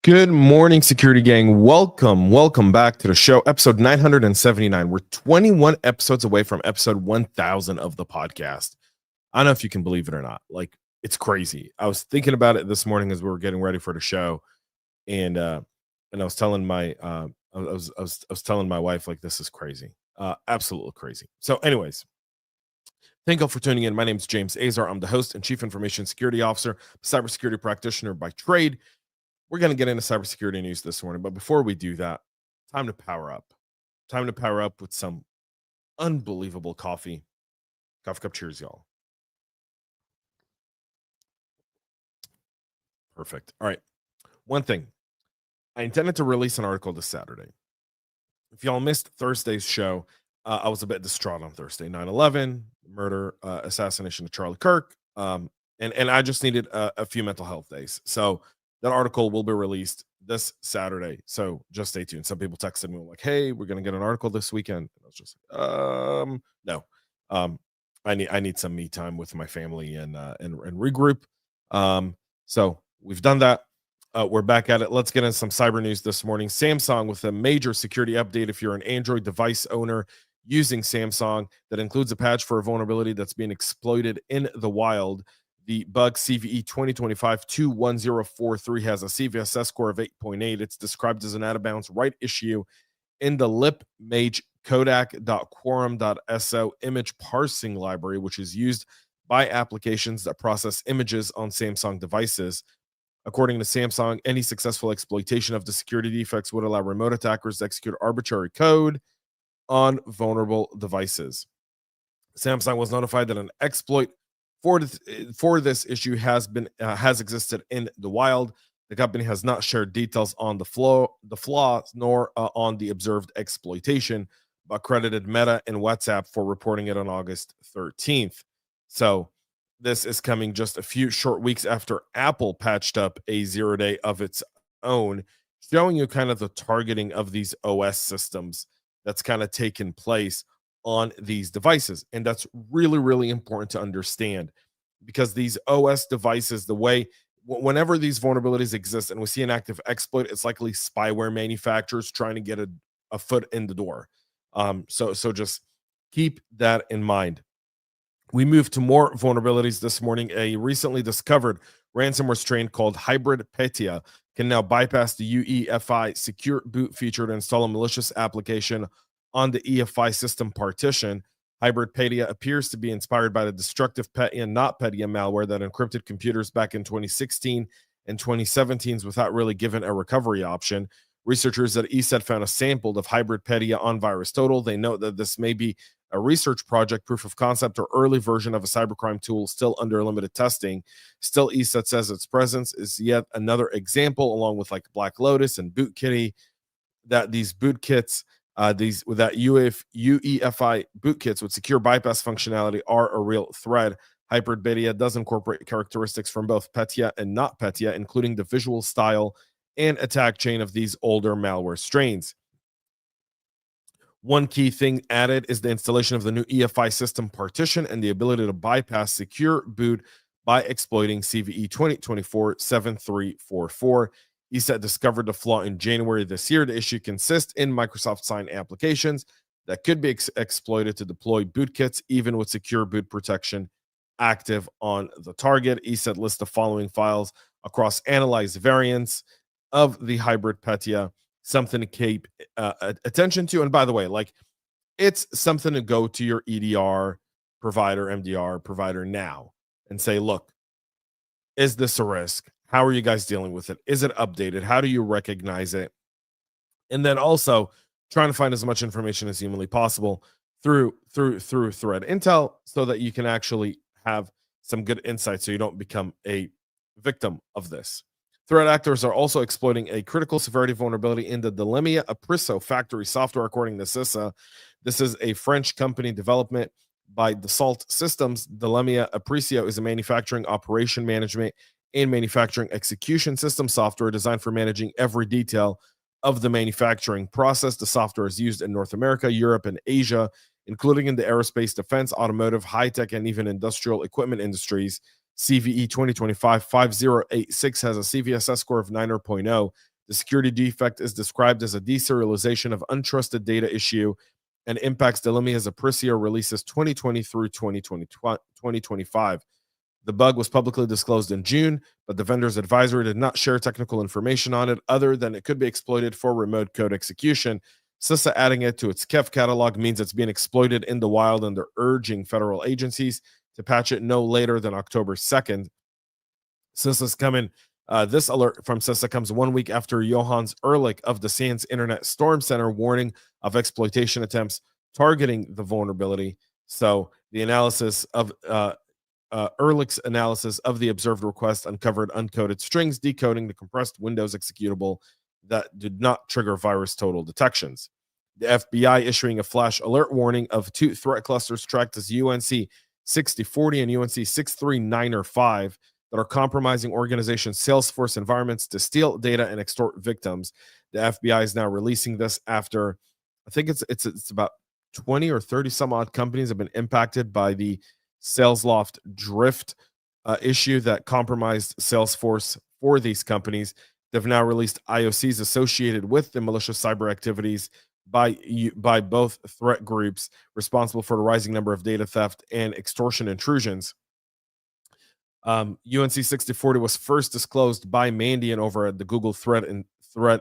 Good morning, security gang. Welcome back to the show, episode 979. We're 21 episodes away from episode 1000 of the podcast. I don't know if you can believe it or not. Like, it's crazy. I was thinking about it this morning as we were getting ready for the show, and I was telling my I was telling my wife, like, this is crazy, absolutely crazy. So, anyways, thank you all for tuning in. My name is James Azar. I'm the host and chief information security officer, cybersecurity practitioner by trade. We're going to get into cybersecurity news this morning, but before we do that, time to power up. Time to power up with some unbelievable coffee. Coffee cup cheers, y'all. Perfect. All right. One thing. I intended to release an article this Saturday. If y'all missed Thursday's show, I was a bit distraught on Thursday. 9/11, murder, assassination of Charlie Kirk. And I just needed a few mental health days. So that article will be released this Saturday. So just stay tuned. Some people texted me like, hey, we're going to get an article this weekend. And I was just like, no. I need some me time with my family and regroup. So we've done that. We're back at it. Let's get into some cyber news this morning. Samsung with a major security update. If you're an Android device owner using Samsung, that includes a patch for a vulnerability that's being exploited in the wild. The bug CVE 2025-21043 has a CVSS score of 8.8. It's described as an out-of-bounds right issue in the lipmage kodak.quorum.so image parsing library, which is used by applications that process images on Samsung devices. According to Samsung, any successful exploitation of the security defects would allow remote attackers to execute arbitrary code on vulnerable devices. Samsung was notified that an exploit for this issue has existed in the wild. The company has not shared details on the flaw, nor on the observed exploitation, but credited Meta and WhatsApp for reporting it on August 13th. So this is coming just a few short weeks after Apple patched up a 0-day of its own, showing you kind of the targeting of these OS systems that's kind of taken place on these devices. And that's really, really important to understand, because these OS devices, the way, whenever these vulnerabilities exist and we see an active exploit, it's likely spyware manufacturers trying to get a foot in the door. So just keep that in mind. We move to more vulnerabilities this morning. A recently discovered ransomware strain called HybridPetya can now bypass the UEFI secure boot feature to install a malicious application on the EFI system partition. HybridPetya appears to be inspired by the destructive Petya NotPetya malware that encrypted computers back in 2016 and 2017 without really giving a recovery option. Researchers at ESET found a sample of HybridPetya on VirusTotal. They note that this may be a research project, proof of concept, or early version of a cybercrime tool still under limited testing. Still, ESET says its presence is yet another example, along with like Black Lotus and BootKitty, that these bootkits, UEFI bootkits with secure bypass functionality are a real threat. HybridPetya does incorporate characteristics from both Petya and NotPetya, including the visual style and attack chain of these older malware strains. One key thing added is the installation of the new EFI system partition and the ability to bypass secure boot by exploiting CVE 2024-7344. ESET discovered the flaw in January this year. The issue consists in Microsoft Sign applications that could be exploited to deploy bootkits, even with secure boot protection active on the target. ESET lists the following files across analyzed variants of the HybridPetya, something to keep attention to. And by the way, like, it's something to go to your EDR provider, MDR provider now and say, look, is this a risk? How are you guys dealing with it? Is it updated? How do you recognize it? And then also trying to find as much information as humanly possible through threat intel, so that you can actually have some good insight, so you don't become a victim of this. Threat actors are also exploiting a critical severity vulnerability in the Delimia Apriso factory software, according to CISA. This is a French company development by Dassault Systems. Delimia Apriso is a manufacturing operation management and manufacturing execution system software designed for managing every detail of the manufacturing process. The software is used in North America, Europe, and Asia, including in the aerospace, defense, automotive, high-tech, and even industrial equipment industries. CVE 2025-5086 has a CVSS score of 9.0. The security defect is described as a deserialization of untrusted data issue and impacts Delimia's Apricio releases 2020 through 2025. The bug was publicly disclosed in June, but the vendor's advisory did not share technical information on it other than it could be exploited for remote code execution. CISA adding it to its KEF catalog means it's being exploited in the wild, and they're urging federal agencies to patch it no later than October 2nd. CISA's coming. This alert from CISA comes 1 week after Johannes Ehrlich of the SANS Internet Storm Center warning of exploitation attempts targeting the vulnerability. So the analysis of Ehrlich's analysis of the observed request uncovered uncoded strings decoding the compressed Windows executable that did not trigger virus total detections. The FBI issuing a flash alert warning of 2 threat clusters tracked as UNC 6040 and UNC 63905 that are compromising organization Salesforce environments to steal data and extort victims. The FBI is now releasing this after, I think it's about 20 or 30 some odd companies have been impacted by the SalesLoft drift issue that compromised Salesforce for these companies. They've now released IOCs associated with the malicious cyber activities by both threat groups responsible for the rising number of data theft and extortion intrusions. UNC 6040 was first disclosed by Mandiant over at the Google Threat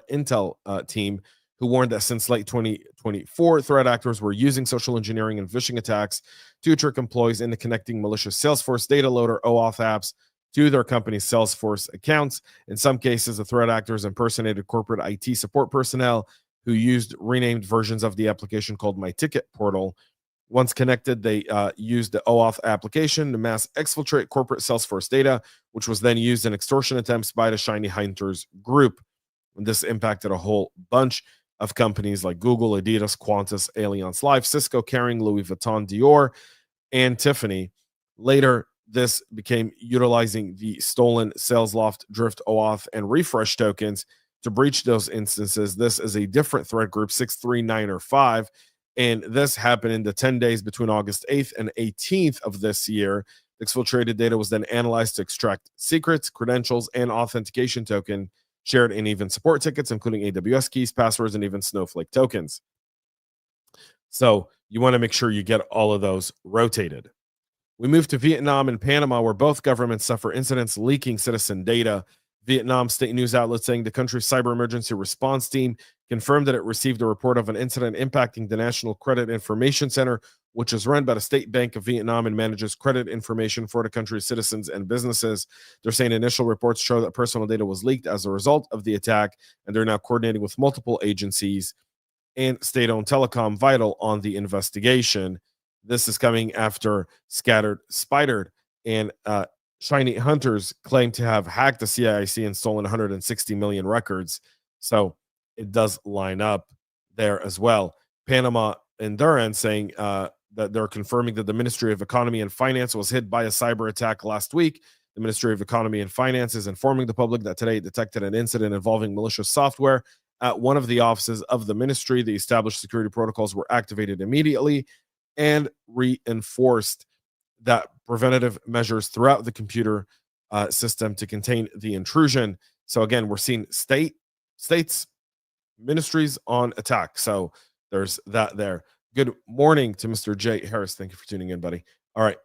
Intel team, who warned that since late 2024, threat actors were using social engineering and phishing attacks to trick employees into connecting malicious Salesforce data loader OAuth apps to their company's Salesforce accounts. In some cases, the threat actors impersonated corporate IT support personnel who used renamed versions of the application called My Ticket Portal. Once connected, they used the OAuth application to mass exfiltrate corporate Salesforce data, which was then used in extortion attempts by the Shiny Hunters group. And this impacted a whole bunch of companies like Google, Adidas, Qantas, Allianz Life, Cisco, Kering, Louis Vuitton, Dior, and Tiffany. Later, this became utilizing the stolen SalesLoft, Drift, OAuth, and Refresh tokens to breach those instances. This is a different threat group, 63905, and this happened in the 10 days between August 8th and 18th of this year. The exfiltrated data was then analyzed to extract secrets, credentials, and authentication token shared in even support tickets, including AWS keys, passwords, and even Snowflake tokens. So you want to make sure you get all of those rotated. We move to Vietnam and Panama, where both governments suffer incidents leaking citizen data. Vietnam state news outlet saying the country's cyber emergency response team confirmed that it received a report of an incident impacting the National Credit Information Center, which is run by the State Bank of Vietnam and manages credit information for the country's citizens and businesses. They're saying initial reports show that personal data was leaked as a result of the attack, and they're now coordinating with multiple agencies and state-owned Telecom Vital on the investigation. This is coming after Spidered and Shiny Hunters claim to have hacked the CISC and stolen 160 million records. So it does line up there as well. Panama and their end saying that they're confirming that the Ministry of Economy and Finance was hit by a cyber attack last week. The Ministry of Economy and Finance is informing the public that today it detected an incident involving malicious software at one of the offices of the ministry. The established security protocols were activated immediately and reinforced that preventative measures throughout the computer system to contain the intrusion. So again, we're seeing states, ministries on attack. So there's that there. Good morning to Mr. Jay Harris. Thank you for tuning in, buddy. All right,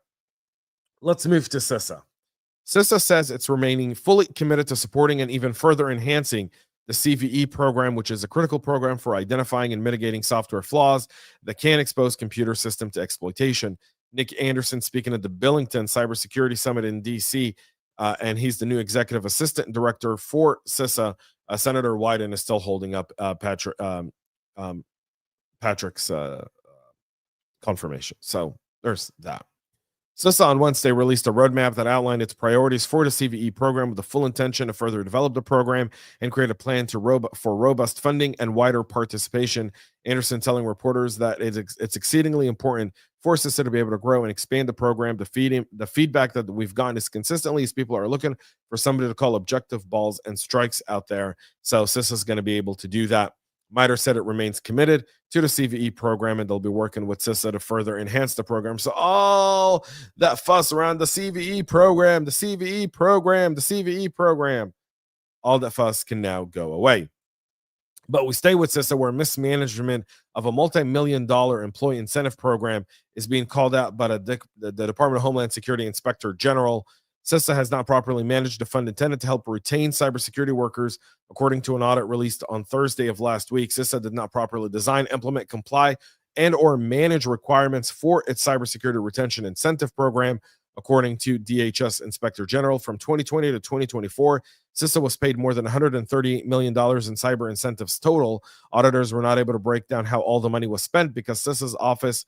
let's move to CISA. CISA says it's remaining fully committed to supporting and even further enhancing the CVE program, which is a critical program for identifying and mitigating software flaws that can expose computer system to exploitation. Nick Anderson speaking at the Billington Cybersecurity Summit in D.C., and he's the new executive assistant director for CISA. Senator Wyden is still holding up Patrick's confirmation. So there's that. CISA on Wednesday released a roadmap that outlined its priorities for the CVE program with the full intention to further develop the program and create a plan for robust funding and wider participation. Anderson telling reporters that it's exceedingly important for CISA to be able to grow and expand the program. The feedback that we've gotten is consistently as people are looking for somebody to call objective balls and strikes out there. So CISA is going to be able to do that. MITRE said it remains committed to the CVE program, and they'll be working with CISA to further enhance the program. So all that fuss around the CVE program, all that fuss can now go away. But we stay with CISA, where mismanagement of a multi-million-dollar employee incentive program is being called out by the Department of Homeland Security Inspector General. CISA has not properly managed a fund intended to help retain cybersecurity workers, according to an audit released on Thursday of last week. CISA did not properly design, implement, comply, and or manage requirements for its cybersecurity retention incentive program, according to DHS Inspector General. From 2020 to 2024, CISA was paid more than $138 million in cyber incentives total. Auditors were not able to break down how all the money was spent because CISA's office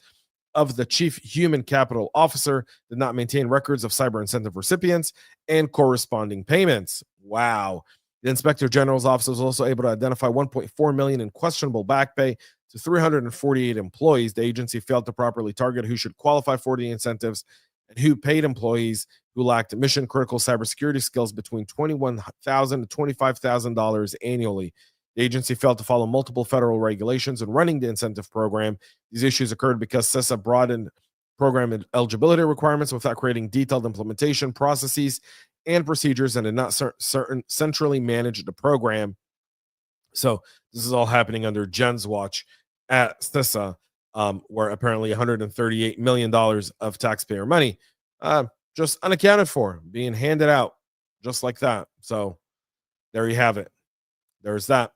of the Chief Human Capital Officer did not maintain records of cyber incentive recipients and corresponding payments. Wow. The Inspector General's office was also able to identify $1.4 million in questionable back pay to 348 employees. The agency failed to properly target who should qualify for the incentives and who paid employees who lacked mission-critical cybersecurity skills between $21,000 to $25,000 annually. The agency failed to follow multiple federal regulations in running the incentive program. These issues occurred because CISA broadened program eligibility requirements without creating detailed implementation processes and procedures, and did not centrally manage the program. So this is all happening under Jen's watch at CISA, where apparently $138 million of taxpayer money just unaccounted for, being handed out just like that. So there you have it. There's that.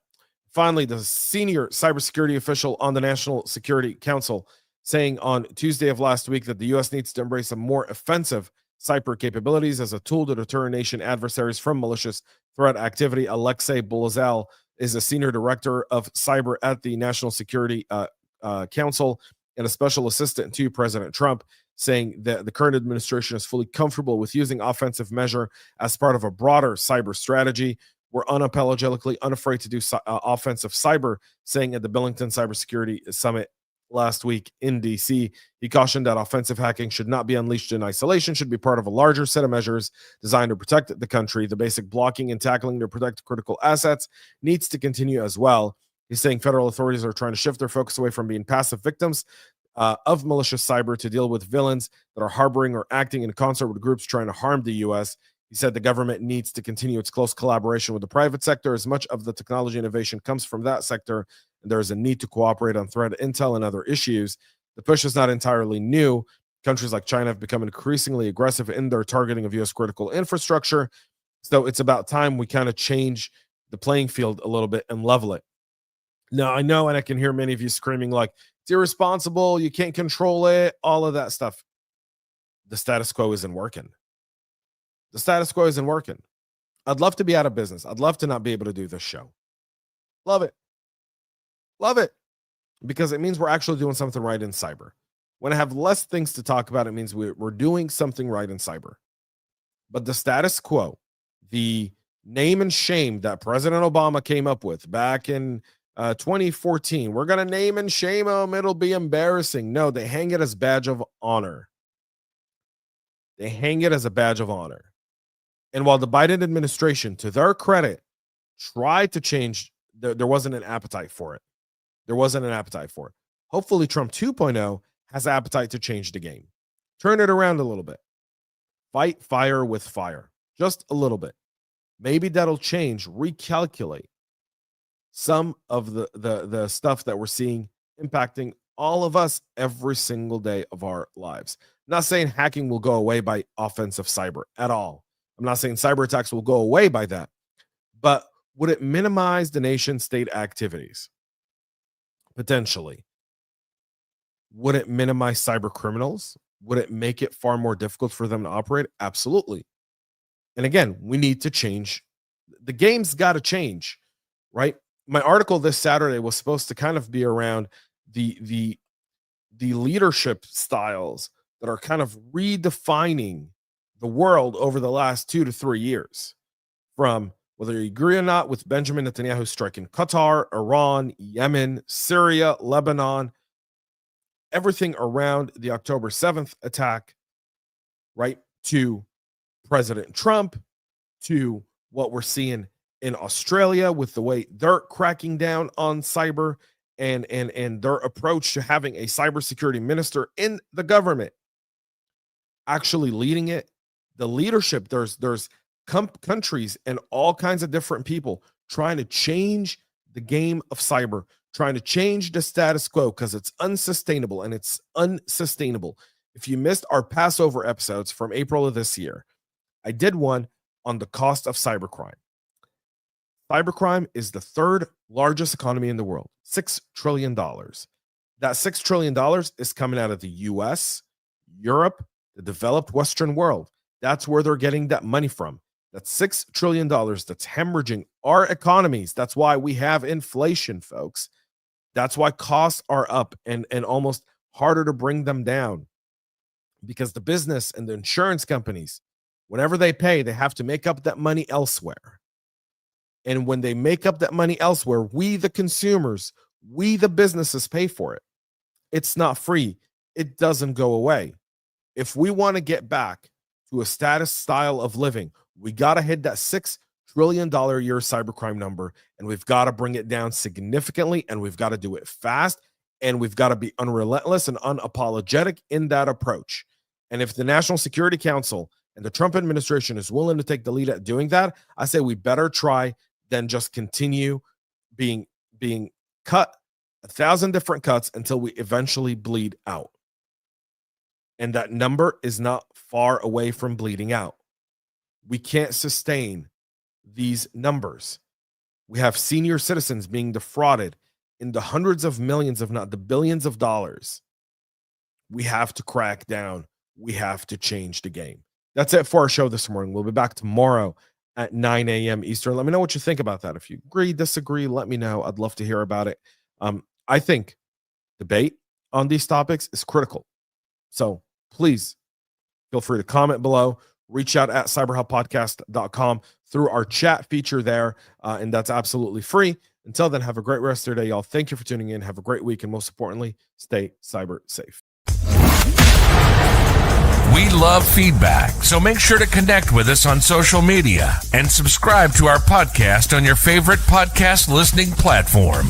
Finally, the senior cybersecurity official on the National Security Council saying on Tuesday of last week that the U.S. needs to embrace a more offensive cyber capabilities as a tool to deter nation adversaries from malicious threat activity. Alexei Bolazal is a senior director of cyber at the National Security Council and a special assistant to President Trump, saying that the current administration is fully comfortable with using offensive measure as part of a broader cyber strategy. We're unapologetically unafraid to do offensive cyber, saying at the Billington Cybersecurity Summit last week in DC. He cautioned that offensive hacking should not be unleashed in isolation, should be part of a larger set of measures designed to protect the country. The basic blocking and tackling to protect critical assets needs to continue as well. He's saying federal authorities are trying to shift their focus away from being passive victims of malicious cyber to deal with villains that are harboring or acting in concert with groups trying to harm the U.S. He said the government needs to continue its close collaboration with the private sector, as much of the technology innovation comes from that sector, and there is a need to cooperate on threat intel and other issues. The push is not entirely new. Countries like China have become increasingly aggressive in their targeting of U.S. critical infrastructure. So it's about time we kind of change the playing field a little bit and level it. Now, I know, and I can hear many of you screaming like, it's irresponsible, you can't control it, all of that stuff. The status quo isn't working. The status quo isn't working. I'd love to be out of business. I'd love to not be able to do this show. Love it. Love it. Because it means we're actually doing something right in cyber. When I have less things to talk about, it means we're doing something right in cyber. But the status quo, the name and shame that President Obama came up with back in 2014, we're going to name and shame them. It'll be embarrassing. No, they hang it as badge of honor. They hang it as a badge of honor. And while the Biden administration, to their credit, tried to change, there wasn't an appetite for it. There wasn't an appetite for it. Hopefully, Trump 2.0 has appetite to change the game. Turn it around a little bit. Fight fire with fire. Just a little bit. Maybe that'll change, recalculate some of the stuff that we're seeing impacting all of us every single day of our lives. I'm not saying hacking will go away by offensive cyber at all. I'm not saying cyber attacks will go away by that. But would it minimize the nation state activities? Potentially. Would it minimize cyber criminals? Would it make it far more difficult for them to operate? Absolutely. And again, we need to change. The game's got to change, right? My article this Saturday was supposed to kind of be around the leadership styles that are kind of redefining the world over the last 2 to 3 years, from whether you agree or not with Benjamin Netanyahu striking Qatar, Iran, Yemen, Syria, Lebanon, everything around the October 7th attack, right, to President Trump, to what we're seeing in Australia with the way they're cracking down on cyber and their approach to having a cybersecurity minister in the government actually leading it. The leadership, there's countries and all kinds of different people trying to change the game of cyber, trying to change the status quo because it's unsustainable, and it's unsustainable. If you missed our Passover episodes from April of this year, I did one on the cost of cybercrime. Cybercrime is the third largest economy in the world, $6 trillion. That $6 trillion is coming out of the US, Europe, the developed Western world. That's where they're getting that money from. That's $6 trillion that's hemorrhaging our economies. That's why we have inflation, folks. That's why costs are up and almost harder to bring them down, because the business and the insurance companies, whenever they pay, they have to make up that money elsewhere. And when they make up that money elsewhere, we, the consumers, we, the businesses, pay for it. It's not free. It doesn't go away. If we want to get back to a status style of living, we got to hit that $6 trillion a year cybercrime number, and we've got to bring it down significantly, and we've got to do it fast, and we've got to be unrelentless and unapologetic in that approach. And if the National Security Council and the Trump administration is willing to take the lead at doing that, I say we better try than just continue being cut 1,000 different cuts until we eventually bleed out. And that number is not far away from bleeding out. We can't sustain these numbers. We have senior citizens being defrauded in the hundreds of millions, if not the billions of dollars. We have to crack down. We have to change the game. That's it for our show this morning. We'll be back tomorrow at 9 a.m. Eastern. Let me know what you think about that. If you agree, disagree, let me know. I'd love to hear about it. I think debate on these topics is critical. So please feel free to comment below. Reach out at cyberhubpodcast.com through our chat feature there, and that's absolutely free. Until then, have a great rest of your day, y'all. Thank you for tuning in. Have a great week, and most importantly, stay cyber safe. We love feedback, so make sure to connect with us on social media and subscribe to our podcast on your favorite podcast listening platform.